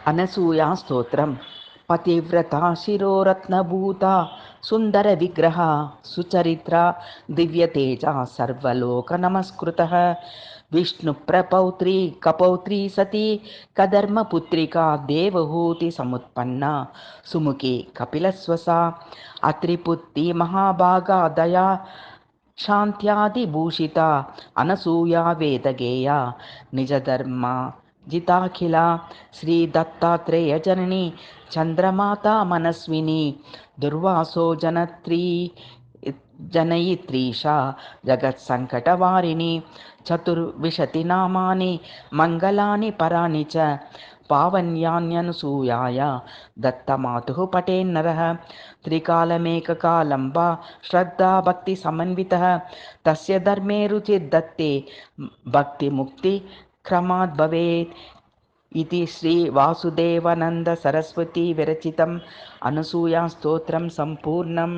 అనసూయా స్తోత్రం. పతివ్రత శిరోరత్నభూత సుందర విగ్రహ సుచరిత్ర దివ్యతేజ సర్వలోక నమస్కృత విష్ణు ప్రపౌత్రి కపౌత్రి సతీ కధర్మపుత్రికా దేవహూతి సముత్పన్న సుముఖి కపిలస్వస అత్రిపుత్తి మహాభాగా దయా శాంత్యాదిభూషిత అనసూయా వేదగేయ నిజధర్మ జితాఖిల శ్రీ దత్తాత్రేయ జనని చంద్రమాతా మనస్విని దుర్వాసో జనయిత్రీషా జగత్సంకటవారిణి చతుర్విశతి నామాని మంగళాని పరాణి చ పావన్యాన్యనసూయాయ దత్తమాతుః పఠేన్నరః త్రికాలమేకకాలం వా శ్రద్ధా భక్తి సమన్వితః తస్య ధర్మే రుచిర్దత్తే భక్తిముక్తి క్రమాద్ భవేత్ ఇది శ్రీ వాసుదేవానంద సరస్వతి విరచితం అనసూయా స్తోత్రం సంపూర్ణం.